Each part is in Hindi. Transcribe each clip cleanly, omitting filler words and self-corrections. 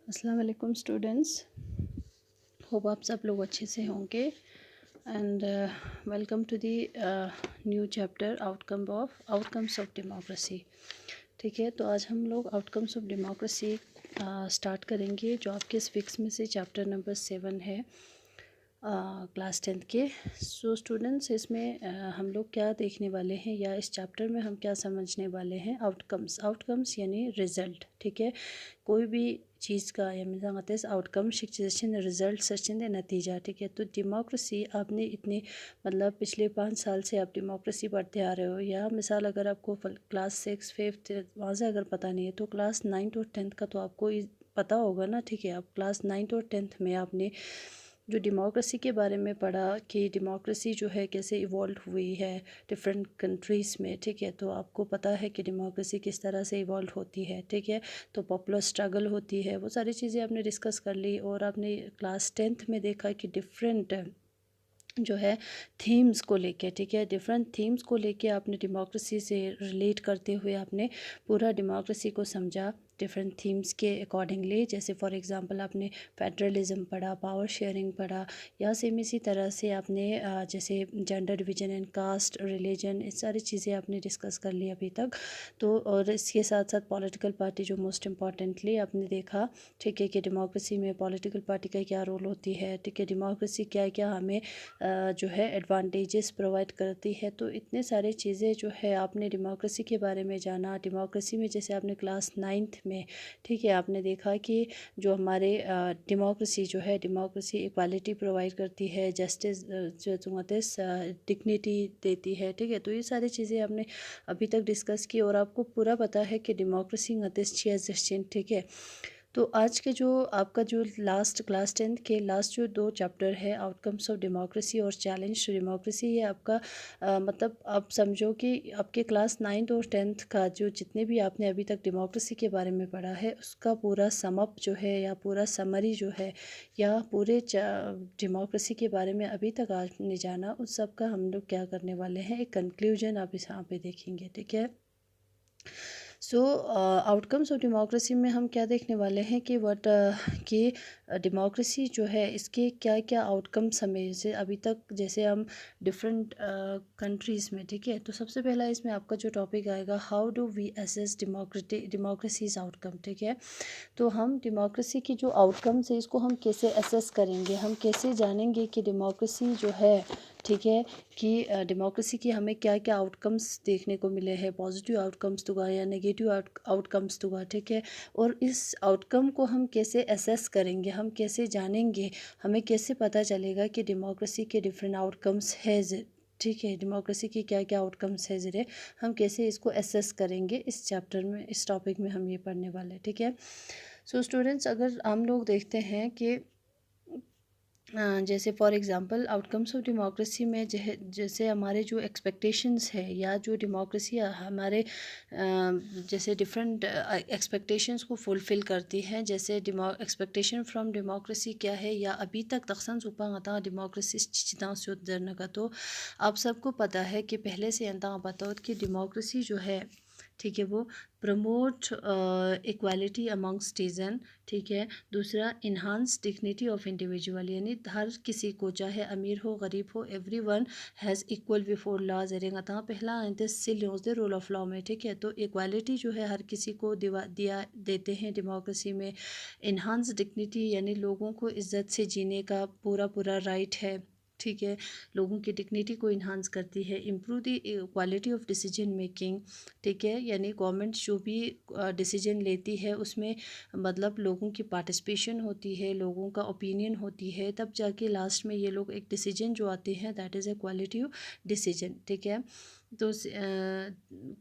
अस्सलाम वालेकुम स्टूडेंट्स, होप आप सब लोग अच्छे से होंगे and welcome to the new chapter outcomes of democracy. ठीक है, तो आज हम लोग आउटकम्स ऑफ डेमोक्रेसी स्टार्ट करेंगे, जो आपके इस फिक्स में से चैप्टर नंबर 7 है क्लास 10th के। सो स्टूडेंट्स, इसमें हम लोग क्या देखने वाले हैं या इस चैप्टर में हम क्या समझने वाले हैं? आउटकम्स यानी रिज़ल्ट। ठीक है, कोई भी चीज़ का या आउटकम शिक्षण रिजल्ट सचिन नतीजा। ठीक है, तो डेमोक्रेसी आपने इतने मतलब पिछले 5 साल से आप डेमोक्रेसी पढ़ते आ रहे हो, या मिसाल अगर आपको क्लास 6 5th वहाँ से अगर पता नहीं है तो क्लास 9th और 10th का तो आपको पता होगा ना। ठीक है, आप क्लास 9th और 10th में आपने जो डेमोक्रेसी के बारे में पढ़ा कि डेमोक्रेसी जो है कैसे इवॉल्व हुई है डिफरेंट कंट्रीज़ में। ठीक है, तो आपको पता है कि डेमोक्रेसी किस तरह से इवॉल्व होती है। ठीक है, तो पॉपुलर स्ट्रगल होती है, वो सारी चीज़ें आपने डिस्कस कर ली। और आपने क्लास 10th में देखा कि डिफरेंट जो है थीम्स को लेके, ठीक है, डिफरेंट थीम्स को लेके आपने डेमोक्रेसी से रिलेट करते हुए आपने पूरा डेमोक्रेसी को समझा डिफरेंट थीम्स के अकॉर्डिंगली। जैसे फॉर एग्जांपल आपने फेडरलिज्म पढ़ा, पावर शेयरिंग पढ़ा, या सेम इसी तरह से आपने जैसे gender division and caste, religion, इस सारी चीज़ें आपने डिस्कस कर ली अभी तक। तो और इसके साथ साथ पॉलिटिकल पार्टी जो मोस्ट इम्पॉर्टेंटली आपने देखा। ठीक है, कि डेमोक्रेसी में पॉलिटिकल पार्टी का क्या रोल होती है। ठीक है, डेमोक्रेसी क्या क्या हमें जो है एडवांटेजेस प्रोवाइड करती है। तो इतने सारे चीज़ें जो है आपने डेमोक्रेसी के बारे में जाना। डेमोक्रेसी में जैसे आपने क्लास 9th में, ठीक है, आपने देखा कि जो हमारे डेमोक्रेसी जो है, डेमोक्रेसी इक्वालिटी प्रोवाइड करती है, जस्टिस जो डिग्निटी देती है। ठीक है, तो ये सारी चीज़ें आपने अभी तक डिस्कस की और आपको पूरा पता है कि डेमोक्रेसी ठीक है। तो आज के जो आपका जो लास्ट क्लास 10th के लास्ट जो 2 चैप्टर है, आउटकम्स ऑफ डेमोक्रेसी और चैलेंज टू डेमोक्रेसी, ये आपका मतलब आप समझो कि आपके क्लास 9th और 10th का जो जितने भी आपने अभी तक डेमोक्रेसी के बारे में पढ़ा है, उसका पूरा समअप जो है या पूरा समरी जो है या पूरे डेमोक्रेसी के बारे में अभी तक आपने जाना, उस सब का हम लोग क्या करने वाले हैं, एक कंक्लूजन आप इस यहाँ पे देखेंगे। ठीक है, सो आउटकम्स ऑफ डेमोक्रेसी में हम क्या देखने वाले हैं कि कि डेमोक्रेसी जो है इसके क्या क्या आउटकम्स हमें, जैसे अभी तक जैसे हम डिफरेंट कंट्रीज़ में। ठीक है, तो सबसे पहला इसमें आपका जो टॉपिक आएगा, how do we assess democracy's outcome. ठीक है, तो हम डेमोक्रेसी की जो आउटकम्स है इसको हम कैसे असेस करेंगे, हम कैसे जानेंगे कि डेमोक्रेसी जो है, ठीक है, कि डेमोक्रेसी की हमें क्या क्या आउटकम्स देखने को मिले हैं, पॉजिटिव आउटकम्स दूंगा या नेगेटिव आउटकम्स दूंगा। ठीक है, और इस आउटकम को हम कैसे असेस करेंगे, हम कैसे जानेंगे, हमें कैसे पता चलेगा कि डेमोक्रेसी के डिफरेंट आउटकम्स है। ठीक है, डेमोक्रेसी की क्या क्या आउटकम्स है ज़रे, हम कैसे इसको असेस करेंगे, इस चैप्टर में, इस टॉपिक में हम ये पढ़ने वाले हैं। ठीक है, सो स्टूडेंट्स, अगर हम लोग देखते हैं कि जैसे for example outcomes of democracy में जैसे हमारे जो एक्सपेक्टेशंस है या जो डेमोक्रेसी हमारे जैसे डिफरेंट एक्सपेक्टेशंस को फुलफ़िल करती है। जैसे एक्सपेक्टेशन फ्रॉम डेमोक्रेसी क्या है, या अभी तक तखसन सुपा डेमोक्रेसी चिता का, तो आप सबको पता है कि पहले से अंता पता हो कि डेमोक्रेसी जो है, ठीक है, वो प्रमोट इक्वालिटी अमंग सिटीज़न। ठीक है, दूसरा इन्हांस डिग्निटी ऑफ इंडिविजुअल, यानी हर किसी को, चाहे अमीर हो गरीब हो, everyone has equal before laws एरेंगा पहला दे रूल ऑफ लॉ में। ठीक है, तो इक्वालिटी जो है हर किसी को दिया देते हैं डेमोक्रेसी में। इन्हांस डिग्निटी यानी लोगों को इज़्ज़त से जीने का पूरा पूरा राइट है। ठीक है, लोगों की डिग्निटी को इन्हांस करती है। Improve the quality of decision making. ठीक है, यानी गवर्नमेंट जो भी डिसीजन लेती है उसमें मतलब लोगों की पार्टिसिपेशन होती है, लोगों का ओपिनियन होती है, तब जाके लास्ट में ये लोग एक डिसीजन जो आते हैं, that is a quality decision. ठीक है, तो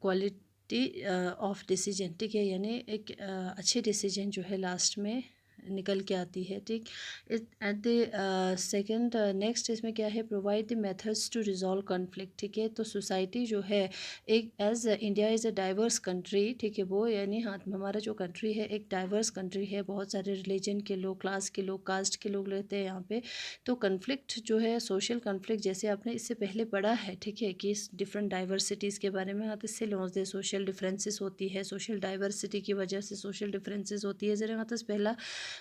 क्वालिटी ऑफ डिसीजन, ठीक है, यानी एक अच्छे डिसीजन जो है लास्ट में निकल के आती है। ठीक, एट द सेकंड नेक्स्ट इसमें क्या है, provide the methods to resolve conflict. ठीक है, तो सोसाइटी जो है एक as India is a diverse country. ठीक है, वो यानी हाँ हमारा जो कंट्री है एक डाइवर्स कंट्री है, बहुत सारे रिलीजन के लोग, क्लास के लोग, कास्ट के लोग रहते हैं यहाँ पे। तो कन्फ्लिक्ट जो है, सोशल कन्फ्लिक्ट, जैसे आपने इससे पहले पढ़ा है, ठीक है, कि इस डिफरेंट डाइवर्सिटीज़ के बारे में, हाँ, तो इससे लॉज दे सोशल डिफरेंसेस होती है, सोशल डाइवर्सिटी की वजह से सोशल डिफरेंसेस होती है। ज़रा हाँ, तो पहला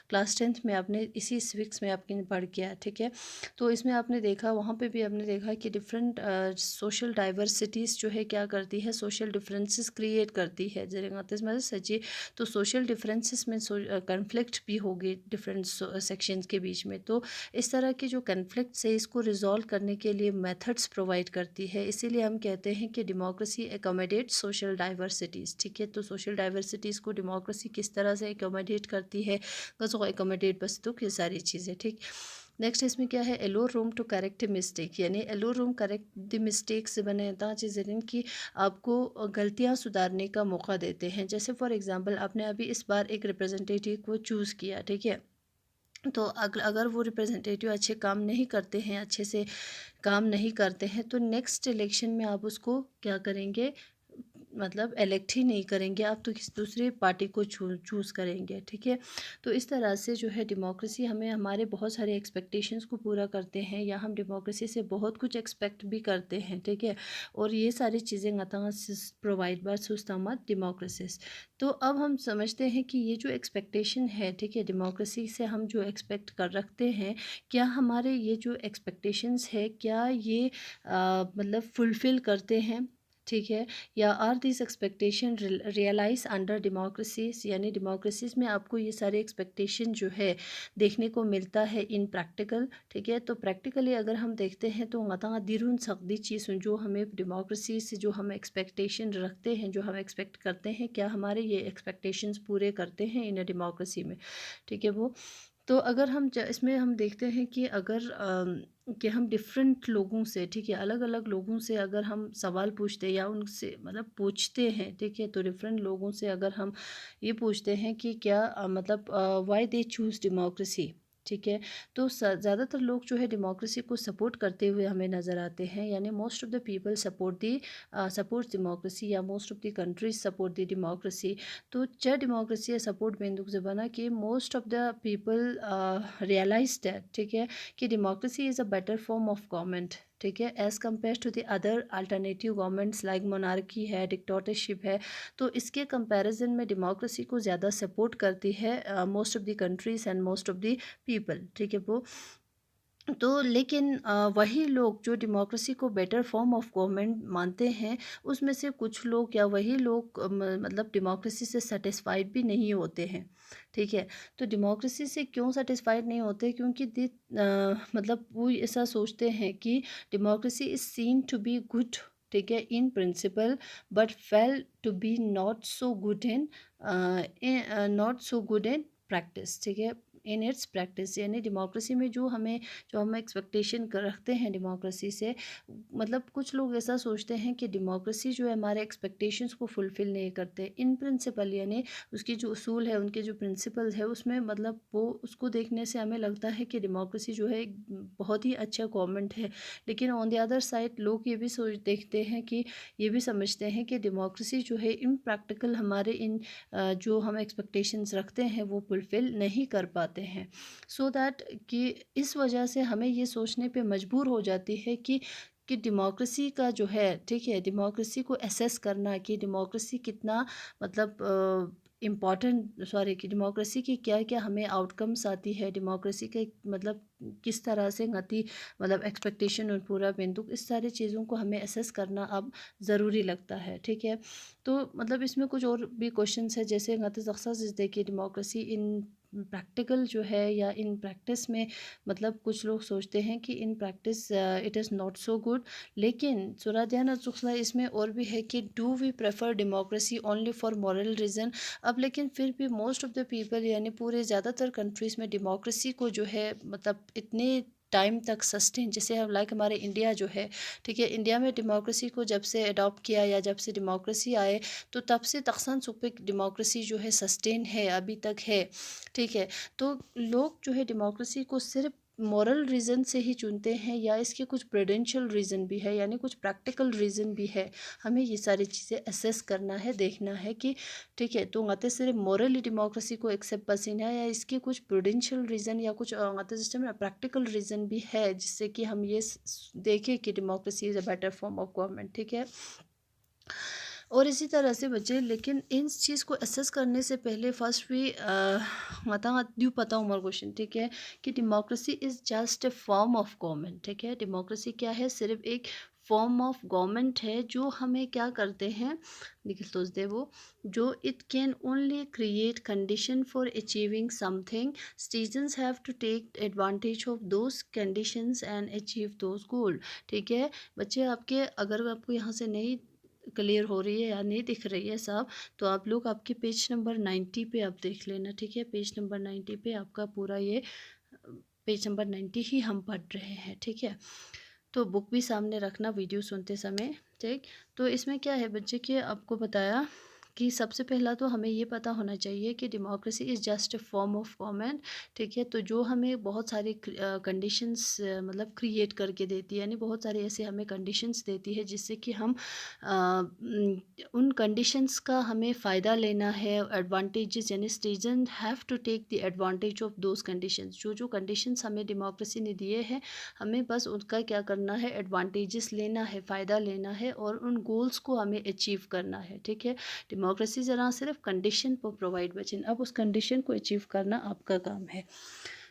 क्लास 10th में आपने इसी सिविक्स में आपने पढ़ किया, ठीक है। तो इसमें आपने देखा, वहाँ पे भी आपने देखा कि डिफरेंट सोशल डाइवर्सिटीज़ जो है क्या करती है, सोशल डिफरेंसेस क्रिएट करती है मतलब सच्ची। तो सोशल डिफरेंसेस में कन्फ्लिक्ट भी होगी डिफरेंट सेक्शंस के बीच में। तो इस तरह की जो कन्फ्लिक्ट्स है इसको रिजॉल्व करने के लिए मेथड्स प्रोवाइड करती है। इसीलिए हम कहते हैं कि डेमोक्रेसी एकोमोडेट सोशल डाइवर्सिटीज़, ठीक है। तो सोशल डाइवर्सिटीज़ को डेमोक्रेसी किस तरह से एकोमोडेट करती है, गज़ो एकोमोडेट बस तो ये सारी चीज़ें, ठीक। नेक्स्ट इसमें क्या है, allow room to correct mistake, यानी allow room correct the mistake से बने चीज़ें कि आपको गलतियां सुधारने का मौका देते हैं। जैसे फॉर एग्जांपल आपने अभी इस बार एक रिप्रेजेंटेटिव को चूज़ किया, ठीक है। तो अगर वो रिप्रेजेंटेटिव अच्छे काम नहीं करते हैं, अच्छे से काम नहीं करते हैं, तो नेक्स्ट इलेक्शन में आप उसको क्या करेंगे, मतलब इलेक्ट ही नहीं करेंगे आप, तो किसी दूसरी पार्टी को चूज़ करेंगे, ठीक है। तो इस तरह से जो है डेमोक्रेसी हमें हमारे बहुत सारे एक्सपेक्टेशंस को पूरा करते हैं, या हम डेमोक्रेसी से बहुत कुछ एक्सपेक्ट भी करते हैं, ठीक है। और ये सारी चीज़ें प्रोवाइड बाय सुस्तामत डेमोक्रेसीज। तो अब हम समझते हैं कि ये जो एक्सपेक्टेशन है, ठीक है, डेमोक्रेसी से हम जो एक्सपेक्ट कर रखते हैं, क्या हमारे ये जो एक्सपेक्टेशंस है क्या ये मतलब फुलफ़िल करते हैं, ठीक है। या are this expectation realise under democracies, यानी डेमोक्रेसीज में आपको ये सारे एक्सपेक्टेशन जो है देखने को मिलता है इन प्रैक्टिकल, ठीक है। तो प्रैक्टिकली अगर हम देखते हैं तो गता दिरुन सकदी चीज़ जो हमें डेमोक्रेसी से जो हम एक्सपेक्टेशन रखते हैं, जो हम एक्सपेक्ट करते हैं, क्या हमारे ये एक्सपेक्टेशंस पूरे करते हैं इन डेमोक्रेसी में, ठीक है। वो तो अगर हम इसमें हम देखते हैं कि अगर कि हम डिफरेंट लोगों से, ठीक है, अलग अलग लोगों से अगर हम सवाल पूछते हैं या उनसे मतलब पूछते हैं, ठीक है। तो डिफरेंट लोगों से अगर हम ये पूछते हैं कि क्या मतलब वाई दे चूज़ डेमोक्रेसी, ठीक है। तो ज़्यादातर लोग जो है डेमोक्रेसी को सपोर्ट करते हुए हमें नज़र आते हैं, यानी most of the people support democracy, या most of the countries support the democracy. तो च डेमोक्रेसी सपोर्ट बेंदुक ज़बाना कि most of the people realise that, ठीक है, कि democracy is a better form of government, ठीक है, as compare to the other alternative governments like monarchy है, डिक्टेटरशिप है। तो इसके कंपैरिजन में डेमोक्रेसी को ज़्यादा सपोर्ट करती है most of the countries and most of the people, ठीक है। वो तो लेकिन वही लोग जो डेमोक्रेसी को बेटर फॉर्म ऑफ गवर्नमेंट मानते हैं, उसमें से कुछ लोग या वही लोग मतलब डेमोक्रेसी से सेटिस्फाइड भी नहीं होते हैं, ठीक है। तो डेमोक्रेसी से क्यों सेटिस्फाइड नहीं होते, क्योंकि मतलब वो ऐसा सोचते हैं कि democracy is seen to be good, ठीक है, in principle, but fail to be not so good in practice, ठीक है, इन इट्स प्रैक्टिस। यानी डेमोक्रेसी में जो हम एक्सपेक्टेशन रखते हैं डेमोक्रेसी से, मतलब कुछ लोग ऐसा सोचते हैं कि डेमोक्रेसी जो है हमारे एक्सपेक्टेशंस को फुलफ़िल नहीं करते इन प्रिंसिपल, यानी उसकी जो उसूल है, उनके जो प्रिंसिपल है, उसमें मतलब वो उसको देखने से हमें लगता है कि डेमोक्रेसी जो है एक बहुत ही अच्छा गवर्नमेंट है। लेकिन ऑन द अदर साइड लोग ये भी देखते हैं कि ये भी समझते हैं कि डेमोक्रेसी जो है इन प्रैक्टिकल हमारे इन जो हम एक्सपेक्टेशंस रखते हैं वो फुलफ़िल नहीं कर पाते हैं। सो दैट कि इस वजह से हमें ये सोचने पे मजबूर हो जाती है कि डेमोक्रेसी का जो है, ठीक है, डेमोक्रेसी को एसेस करना कि डेमोक्रेसी कितना मतलब इम्पॉर्टेंट, सॉरी, कि डेमोक्रेसी की क्या क्या हमें आउटकम्स आती है, डेमोक्रेसी के मतलब किस तरह से गति मतलब एक्सपेक्टेशन और पूरा बिंदु, इस सारी चीज़ों को हमें एसेस करना अब ज़रूरी लगता है, ठीक है। तो मतलब इसमें कुछ और भी क्वेश्चंस है, जैसे देखिए डेमोक्रेसी इन प्रैक्टिकल जो है या इन प्रैक्टिस में, मतलब कुछ लोग सोचते हैं कि in practice it is not so good. लेकिन सुरादियान इसमें और भी है कि do we prefer democracy only for moral reason. अब लेकिन फिर भी मोस्ट ऑफ द पीपल, यानी पूरे ज़्यादातर कंट्रीज़ में डेमोक्रेसी को जो है मतलब इतने टाइम तक सस्टेन, जैसे हम लाइक हमारे इंडिया जो है, ठीक है, इंडिया में डेमोक्रेसी को जब से अडॉप्ट किया या जब से डेमोक्रेसी आए, तो तब से तकसन सुपिक डेमोक्रेसी जो है सस्टेन है, अभी तक है, ठीक है। तो लोग जो है डेमोक्रेसी को सिर्फ मॉरल रीज़न से ही चुनते हैं, या इसके कुछ प्रूडेंशियल रीज़न भी है, यानी कुछ प्रैक्टिकल रीज़न भी है। हमें ये सारी चीज़ें असेस करना है, देखना है कि ठीक है, तो गते सिर्फ मॉरली डेमोक्रेसी को एक्सेप्ट पसंद है, या इसके कुछ प्रूडेंशियल रीज़न या कुछ गते सिस्टम में प्रैक्टिकल रीज़न भी है, जिससे कि हम ये देखें कि democracy is a better form of government, ठीक है। और इसी तरह से बच्चे, लेकिन इन चीज़ को असेस करने से पहले फर्स्ट भी ड्यू पता उमर क्वेश्चन, ठीक है, कि democracy is just a form of government, ठीक है। डेमोक्रेसी क्या है? सिर्फ एक फॉर्म ऑफ गवर्नमेंट है जो हमें क्या करते हैं, निखिल तो दे वो, जो it can only create condition for achieving something, citizens have to take advantage of those conditions and achieve those goal, ठीक है। बच्चे आपके, अगर आपको यहाँ से नहीं क्लियर हो रही है या नहीं दिख रही है साहब, तो आप लोग आपके पेज नंबर 90 पे आप देख लेना, ठीक है। पेज नंबर 90 पे आपका पूरा ये पेज नंबर 90 ही हम पढ़ रहे हैं, ठीक है। तो बुक भी सामने रखना वीडियो सुनते समय, ठीक। तो इसमें क्या है बच्चे कि आपको बताया कि सबसे पहला तो हमें ये पता होना चाहिए कि democracy is just a form of government, ठीक है। तो जो हमें बहुत सारे कंडीशंस मतलब क्रिएट करके देती है, यानी बहुत सारे ऐसे हमें कंडीशंस देती है जिससे कि हम उन कंडीशंस का हमें फ़ायदा लेना है, एडवांटेजेस, यानी citizen have to take the advantage of those conditions. जो जो कंडीशंस हमें डेमोक्रेसी ने दिए हैं, हमें बस उनका क्या करना है, एडवांटेजेस लेना है, फ़ायदा लेना है और उन गोल्स को हमें अचीव करना है, ठीक है। डेमोक्रेसी ज़रा सिर्फ कंडीशन पर प्रोवाइड बचें, अब उस कंडीशन को अचीव करना आपका काम है।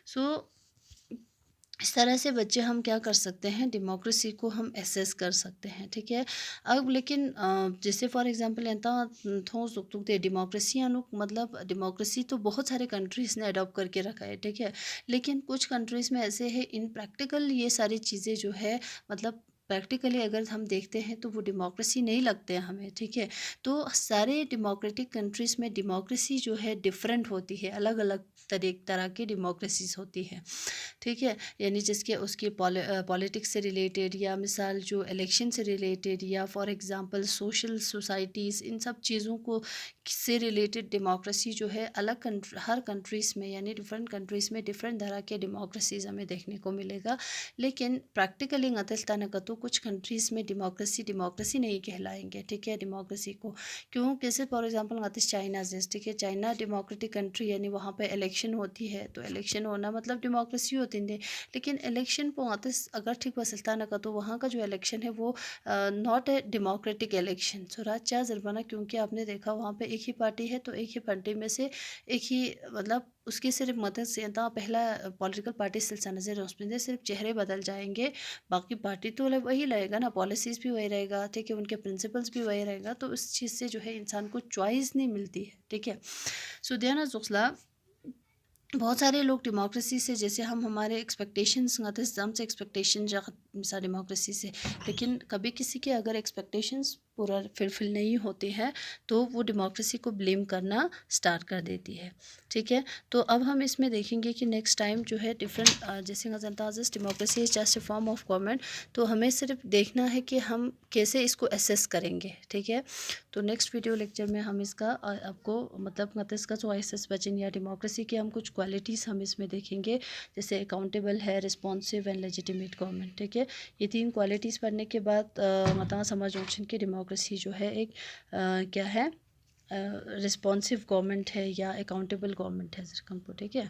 सो इस तरह से बच्चे हम क्या कर सकते हैं, डेमोक्रेसी को हम एसेस कर सकते हैं, ठीक है। अब लेकिन जैसे फॉर एग्जांपल एंता थों सुकतुक दे डेमोक्रेसी अनु मतलब डेमोक्रेसी तो बहुत सारे कंट्रीज़ ने अडॉप्ट करके रखा है, ठीक है। लेकिन कुछ कंट्रीज़ में ऐसे है इन प्रैक्टिकल ये सारी चीज़ें जो है, मतलब प्रैक्टिकली अगर हम देखते हैं तो वो डेमोक्रेसी नहीं लगते हैं हमें, ठीक है। तो सारे डेमोक्रेटिक कंट्रीज़ में डेमोक्रेसी जो है डिफरेंट होती है, अलग अलग तरह की डेमोक्रेसीज होती है, ठीक है। यानी जिसके उसकी पॉलिटिक्स से रिलेटेड, या मिसाल जो इलेक्शन से रिलेटेड, या फॉर एग्जांपल सोशल सोसाइटीज़, इन सब चीज़ों को से रिलेटेड डेमोक्रेसी जो है अलग हर कंट्रीज़ में, यानी डिफरेंट कंट्रीज़ में डिफरेंट तरह के डेमोक्रेसीज़ हमें देखने को मिलेगा। लेकिन प्रैक्टिकली गतलता तो कुछ कंट्रीज़ में डेमोक्रेसी नहीं कहलाएंगे, ठीक है, डेमोक्रेसी को। क्यों? जैसे फॉर एग्जांपल गतिस चाइना से, ठीक है, चाइना डेमोक्रेटिक कंट्री, यानी वहाँ पे इलेक्शन होती है, तो इलेक्शन होना मतलब डेमोक्रेसी होती है। लेकिन इलेक्शन को गतिस अगर ठीक बसलता न का, तो वहाँ का जो इलेक्शन है वो नॉट ए डेमोक्रेटिक इलेक्शन। सो राजा जरबाना, क्योंकि आपने देखा वहाँ पे एक ही पार्टी है, तो एक ही पार्टी में से एक ही मतलब उसकी सिर्फ मदद से पहला पॉलिटिकल पार्टी सिलसिला नज़र उसमें सिर्फ चेहरे बदल जाएंगे, बाकी पार्टी तो वही रहेगा ना, पॉलिसीज़ भी वही रहेगा, ठीक है, उनके प्रिंसिपल्स भी वही रहेगा। तो उस चीज़ से जो है इंसान को चॉइस नहीं मिलती है, ठीक है। सो दियाना जुखला, बहुत सारे लोग डेमोक्रेसी से, जैसे हम हमारे एक्सपेक्टेशंस से एक्सपेक्टेशन मिसाल डेमोक्रेसी से, लेकिन कभी किसी के अगर एक्सपेक्टेशंस पूरा फुलफिल नहीं होते हैं तो वो डेमोक्रेसी को ब्लेम करना स्टार्ट कर देती है, ठीक है। तो अब हम इसमें देखेंगे कि नेक्स्ट टाइम जो है डिफरेंट जैसे गजनताज़ democracy is just a form of government, तो हमें सिर्फ देखना है कि हम कैसे इसको असेस करेंगे, ठीक है। तो नेक्स्ट वीडियो लेक्चर में हम इसका आपको मतलब इसका चॉइसेस बचें या डेमोक्रेसी की हम कुछ क्वालिटीज़ हम इसमें देखेंगे, जैसे अकाउंटेबल है, रिस्पॉन्सिव एंड लेजिटिमेट गवर्नमेंट, ठीक है। ये 3 क्वालिटीज़ पढ़ने के बाद मतलब समझ ऑप्शन की डेमोक्रेसी जो है एक क्या है, रिस्पॉन्सिव गवर्नमेंट है या अकाउंटेबल गवर्नमेंट है, ठीक है।